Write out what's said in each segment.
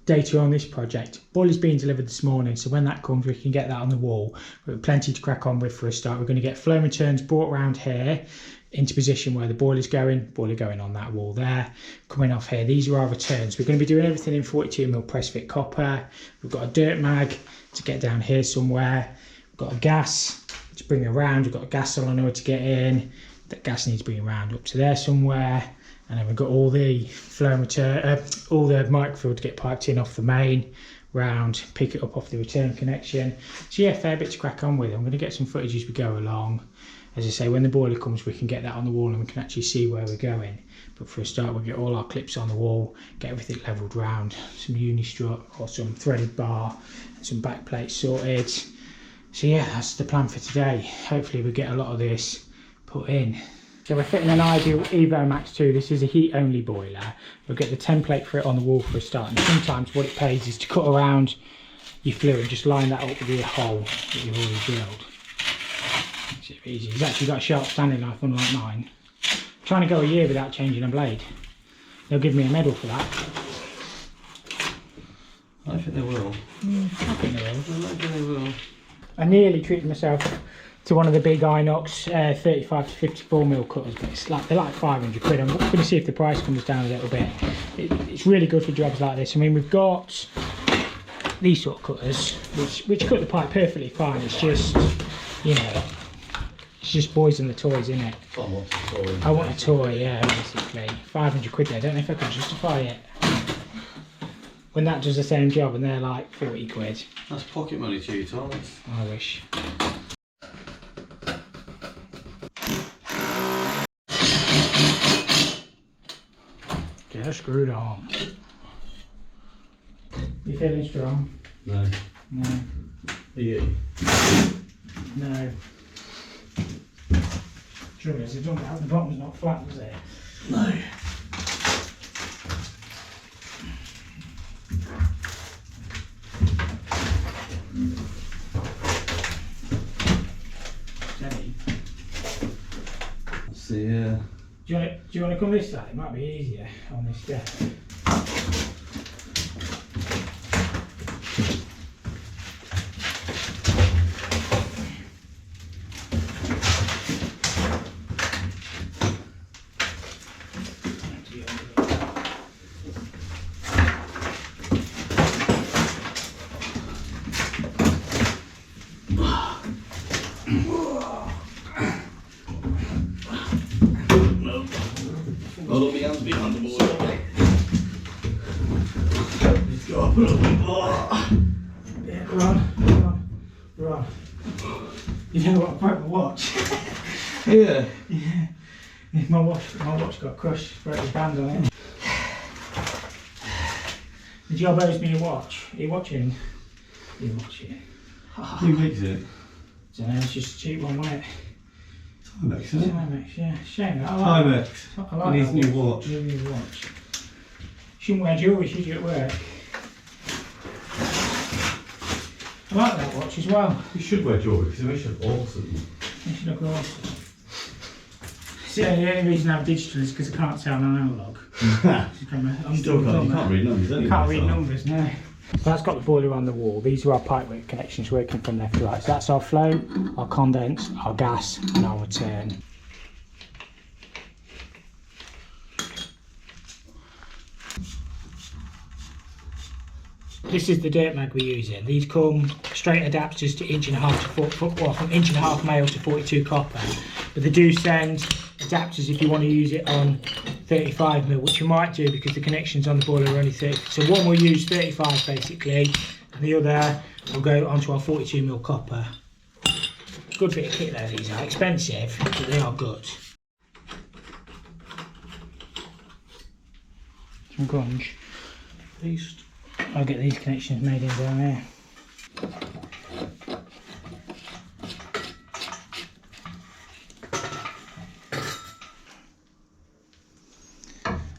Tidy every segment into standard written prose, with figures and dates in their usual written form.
data on this project. Boiler's been delivered this morning, so when that comes we can get that on the wall. We've got plenty to crack on with for a start. We're going to get flow returns brought around here into position where the boiler going on that wall there, coming off here. These are our returns. We're going to be doing everything in 42mm press fit copper. We've got a dirt mag to get down here somewhere. We've got a gas to bring around. We've got a gas solenoid to get in. That gas needs to bring around up to there somewhere. And then we've got all the flow and return, all the microfill to get piped in off the main round, pick it up off the return connection. So yeah, fair bit to crack on with. I'm going to get some footage as we go along. As I say, when the boiler comes we can get that on the wall and we can actually see where we're going. But for a start we'll get all our clips on the wall, get everything levelled round, some uni strut or some threaded bar and some back plates sorted. So yeah, that's the plan for today. Hopefully we get a lot of this put in. So we're fitting an ideal Evo Max 2. This is a heat only boiler. We'll get the template for it on the wall for a start, and sometimes what it pays is to cut around your fluid, just line that up with your hole that you've already drilled. Makes it easy. He's actually got a sharp standing knife unlike mine. I'm trying to go a year without changing a blade. They'll give me a medal for that. I think they will. I think they will. I think they will. I nearly treated myself to one of the big Inox 35 to 54mm cutters, but it's like, they're like 500 quid. I'm going to see if the price comes down a little bit. It's really good for jobs like this. I mean, we've got these sort of cutters which cut the pipe perfectly fine. It's just, you know, it's just boys and the toys, isn't it? I want a toy, yeah, basically. 500 quid there. I don't know if I can justify it when that does the same job and they're like 40 quid. That's pocket money to you, Thomas. I wish. Get her screwed on. You feeling strong? No. No. Are you? No. Trouble is, the bottom's not flat, is it? No. Steady. Let's see, yeah. Do you want to come this side? It might be easier on this desk. Hold up my hands behind the board. Let's go. Yeah, run. You know what? I broke my watch. Yeah. Yeah. My watch got crushed, broke the band on it. The job owes me a watch. Are you watching? You're watching. Who makes it? So it's just a cheap one, wasn't it? Timex, isn't it? Timex, yeah. Shame that. I like Timex. I like And his that new watch. New watch. Shouldn't wear jewellery, should you, at work? I like that watch as well. You should wear jewellery because it makes you look awesome. It should look awesome. See, the only reason I have digital is because I can't tell on analog. You still can't, you can't read numbers anyway. Can't read numbers, no. That's got the boiler on the wall. These are our pipework connections working from left to right. So that's our flow, our condense, our gas and our return. This is the dirt mag we're using. These come straight adapters to 1.5 to 4, well, from 1.5 male to 42 copper. But they do send adapters if you want to use it on 35mm, which you might do because the connections on the boiler are only 30. So one will use 35 basically, and the other will go onto our 42mm copper. Good bit of kit though, these are expensive, but they are good. Some grunge. At least I'll get these connections made in down there.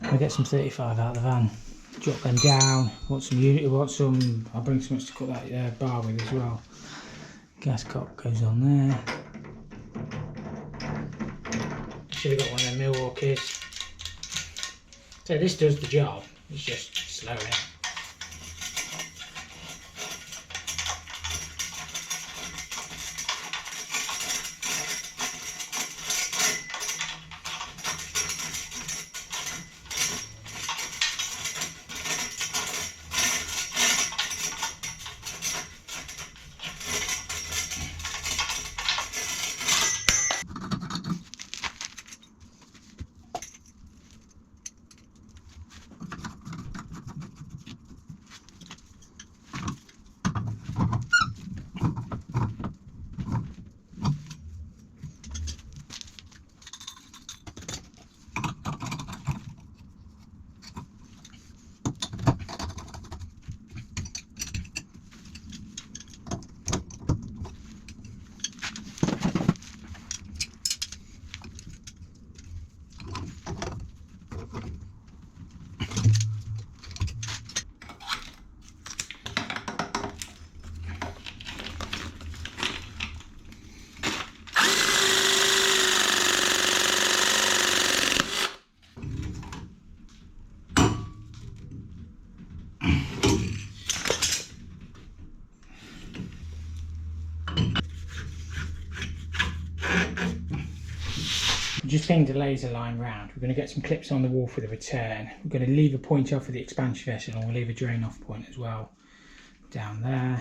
I'll get some 35 out of the van, drop them down, want some unit, I'll bring some to cut that bar with as well. Gas cock goes on there. Should have got one of them Milwaukee's. So this does the job, it's just slow, innit? just pinged a laser line round. We're going to get some clips on the wall for the return. We're going to leave a point off for the expansion vessel, and we'll leave a drain off point as well down there.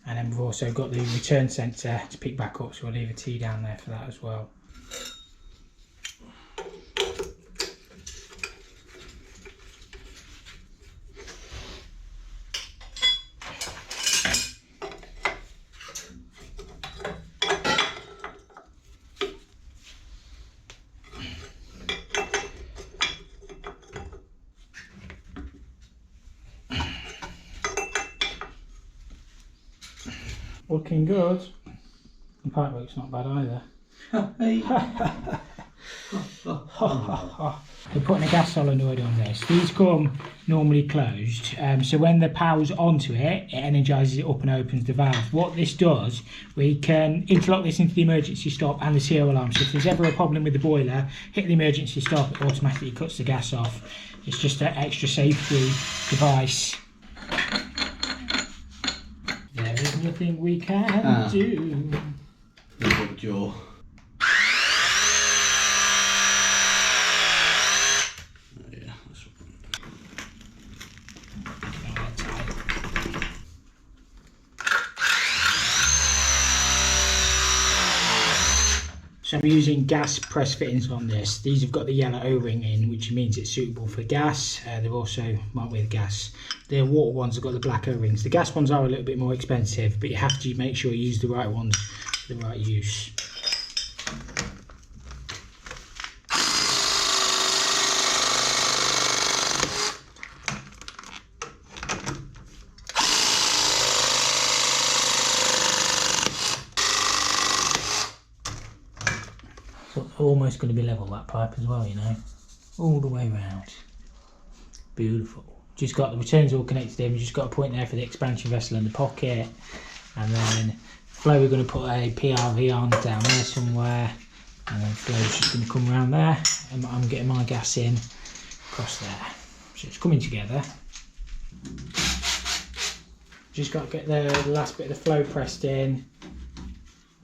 And then we've also got the return sensor to pick back up, so we'll leave a T down there for that as well. Looking good. The pipework's not bad either. We're putting a gas solenoid on this. These come normally closed, so when the power's onto it, it energises it up and opens the valve. What this does, we can interlock this into the emergency stop and the CO alarm. So if there's ever a problem with the boiler, hit the emergency stop, it automatically cuts the gas off. It's just an extra safety device. There is nothing we can do. Little jaw. Oh yeah, that's So I'm using gas press fittings on this. These have got the yellow O-ring in, which means it's suitable for gas. They're also marked with gas. The water ones have got the black O-rings. The gas ones are a little bit more expensive, but you have to make sure you use the right ones for the right use. So almost going to be level, that pipe as well, you know, all the way around. Beautiful. Just got the returns all connected in. We've just got a point there for the expansion vessel in the pocket, and then flow we're going to put a PRV on down there somewhere, and then flow's just going to come around there, and I'm getting my gas in across there. So it's coming together. Just got to get the last bit of the flow pressed in,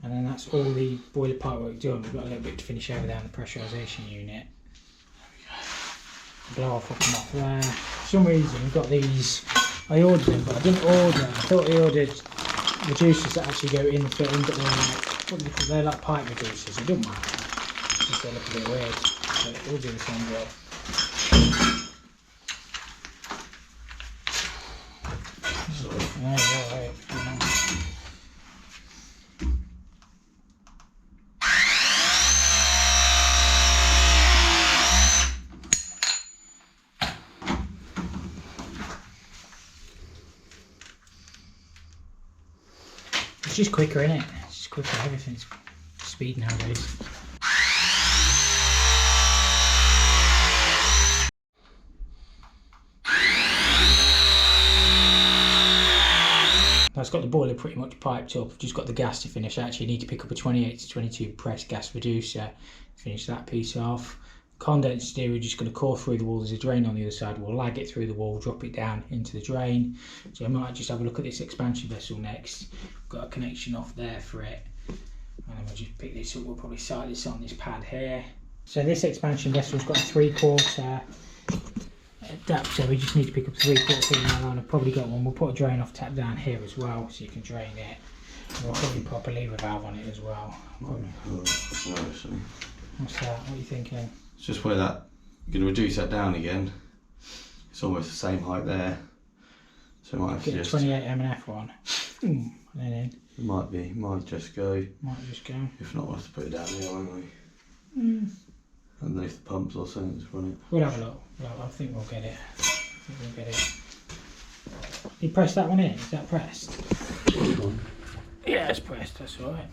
and then that's all the boiler pipe work done. We've got a little bit to finish over there on the pressurization unit. Blow off up and off there. For some reason we've got these, I ordered them, but I didn't order. I thought I ordered reducers that actually go in the fitting, but they're like pipe reducers. It doesn't matter. Just they look a bit weird, but it will do the same job. There you go, right. It's just quicker, isn't it? It's just quicker. Everything's speed nowadays. I've got the boiler pretty much piped up. I've just got the gas to finish. I actually need to pick up a 28 to 22 press gas reducer to finish that piece off. Condenser, we're just going to core through the wall. There's a drain on the other side. We'll lag it through the wall, drop it down into the drain. So I might just have a look at this expansion vessel next. Got a connection off there for it. And then we'll just pick this up. We'll probably site this on this pad here. So this expansion vessel's got a 3/4 adapter. We just need to pick up 3/4 thing now, and I've probably got one. We'll put a drain off tap down here as well, so you can drain it. And we'll probably pop a lever valve on it as well. What's that? What are you thinking? It's just where that, you're going to reduce that down again. It's almost the same height there. So it might have to get just... a 28 M&F one. And then in. It might just go. Might just go. If not, we'll have to put it down here, won't we? Underneath the pumps or something, just run it. We'll have a look. I think we'll get it. You press that one in? Is that pressed? Which one? Yeah, it's pressed, that's alright.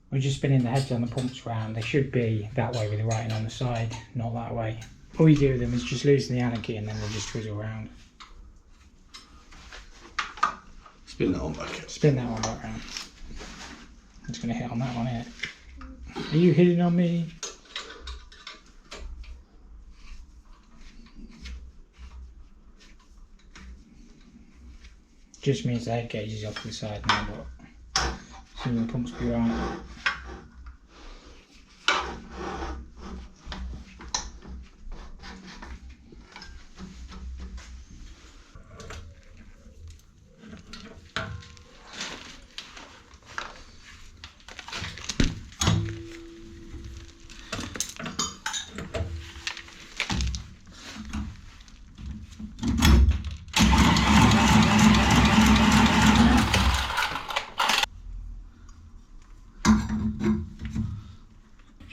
We're just spinning the heads on the pumps round. They should be that way with the writing on the side, not that way. All you do with them is just loosen the Allen key and then they just twizzle around. Spin that one back. Spin that one back round. I'm just going to hit on that one here. Are you hitting on me? Just means the head gauge is off to the side now, but soon the pumps will be right.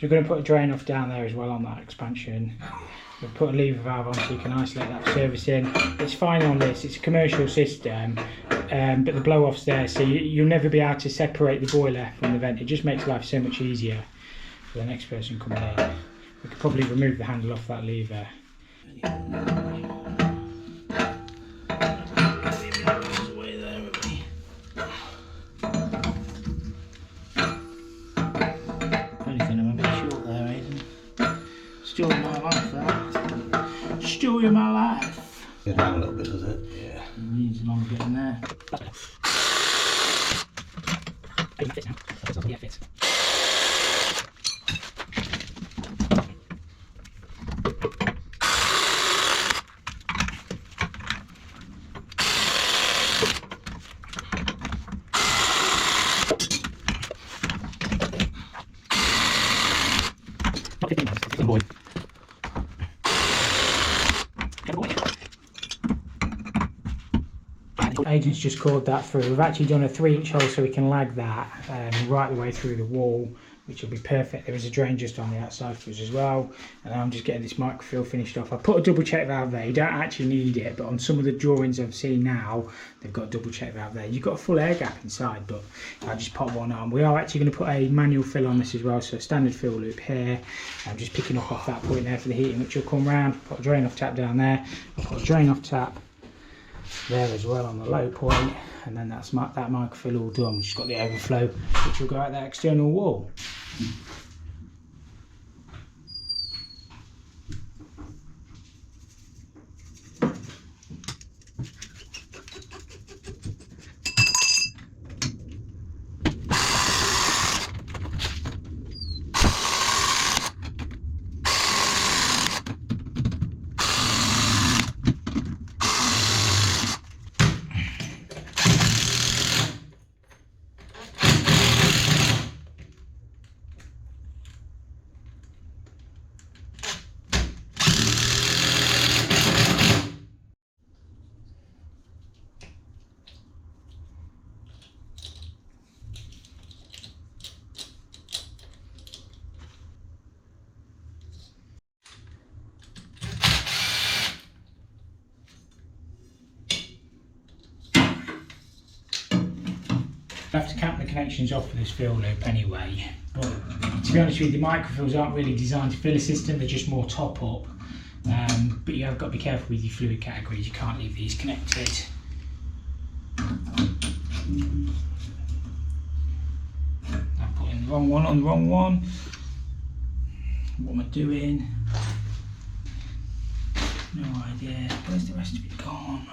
we're going to put a drain off down there as well on that expansion. We'll put a lever valve on so you can isolate that service in. It's fine on this, it's a commercial system, but the blow off's there, so you'll never be able to separate the boiler from the vent. It just makes life so much easier for the next person coming in. We could probably remove the handle off that lever. Anything, I'm a bit short there, Aidan. Story of my life, that. Story of my life. Get down a little bit, does it? Yeah. It needs a longer bit in there. Yeah, it fits. Agent's just cored that through. We've actually done a 3-inch hole so we can lag that right the way through the wall, which will be perfect. There is a drain just on the outside for us as well, and I'm just getting this microfill finished off. I put a double check valve there. You don't actually need it, but on some of the drawings I've seen now, they've got a double check valve there. You've got a full air gap inside, but I just pop one on. We are actually going to put a manual fill on this as well, so a standard fill loop here. I'm just picking up off that point there for the heating, which will come round. Put a drain off tap down there. I'll put a drain off tap there as well on the low point, and then that's that microfill all done. We've just got the overflow, which will go out that external wall. I have to count the connections off for this fill loop anyway, but to be honest with you, the microfills aren't really designed to fill a system, they're just more top up, but you have got to be careful with your fluid categories. You can't leave these connected. I put in the wrong one on the wrong one. What am I doing? No idea. Where's the rest of it gone?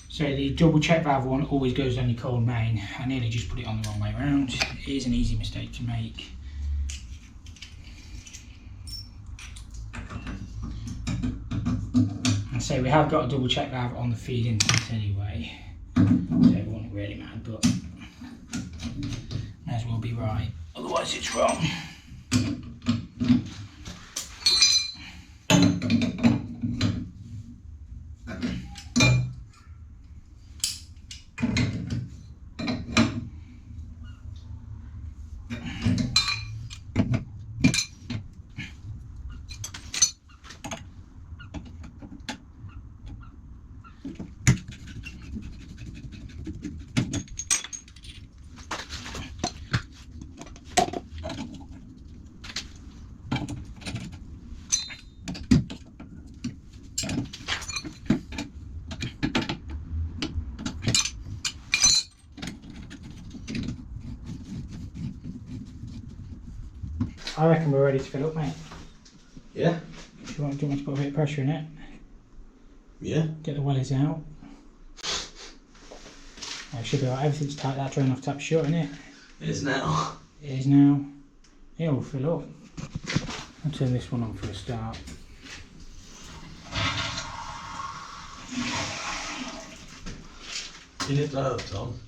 So the double check valve one always goes down your cold main. I nearly just put it on the wrong way around. It is an easy mistake to make. And so we have got a double check valve on the feed inlet anyway, so it won't really matter, but may as well be right, otherwise it's wrong. I reckon we're ready to fill up, mate. Yeah? Do you want me to put a bit of pressure in it? Yeah. Get the wellies out. Oh, it should be alright, everything's tight, that drain off tap's shut, isn't it? It is now. It is now. Yeah, we'll fill up. I'll turn this one on for a start. You need that up, Tom?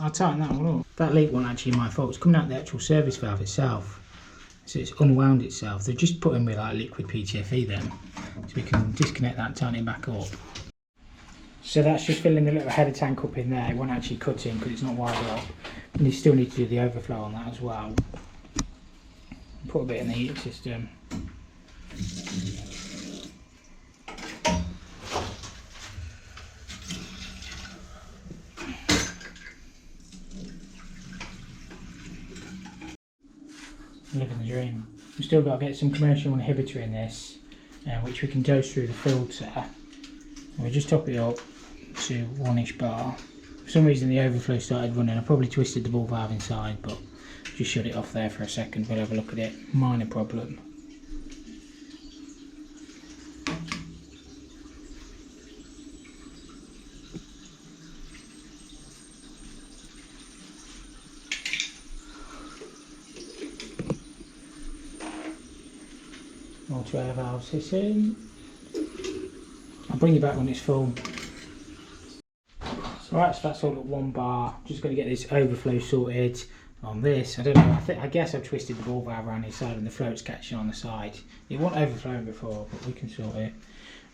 I'll tighten that one up. That leak wasn't actually my fault, it's coming out the actual service valve itself. So it's unwound itself. They've just put in with like liquid PTFE then. So we can disconnect that and tighten it back up. So that's just filling the little header tank up in there. It won't actually cut in because it's not wired up. And you still need to do the overflow on that as well. Put a bit in the heating system. Living the dream. We've still got to get some commercial inhibitor in this, which we can dose through the filter. And we just top it up to 1-ish bar. For some reason the overflow started running. I probably twisted the ball valve inside, but just shut it off there for a second. We'll have a look at it. Minor problem. All 2 air valves hitting. I'll bring you back when it's full. Right, so that's all at 1 bar. Just going to get this overflow sorted on this. I don't know, I guess I've twisted the ball valve around inside and the float's catching on the side. It wasn't overflowing before, but we can sort it.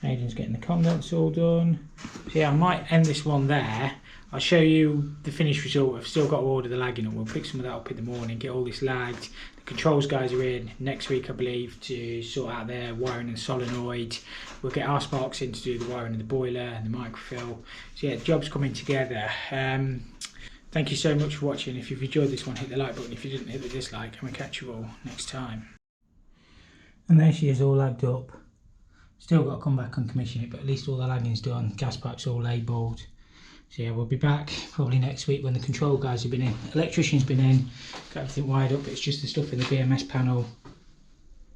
Aidan's getting the condense all done. So yeah, I might end this one there. I'll show you the finished result. I've still got to order the lagging up. We'll pick some of that up in the morning, get all this lagged. The controls guys are in next week, I believe, to sort out their wiring and solenoid. We'll get our sparks in to do the wiring of the boiler and the microfill. So yeah, the job's coming together. Thank you so much for watching. If you've enjoyed this one, hit the like button. If you didn't, hit the dislike, and we'll catch you all next time. And there she is, all lagged up. Still got to come back and commission it, but at least all the lagging's done. Gas pipe's all labelled. So yeah, we'll be back probably next week when the control guys have been in. Electrician's been in, got everything wired up. It's just the stuff in the BMS panel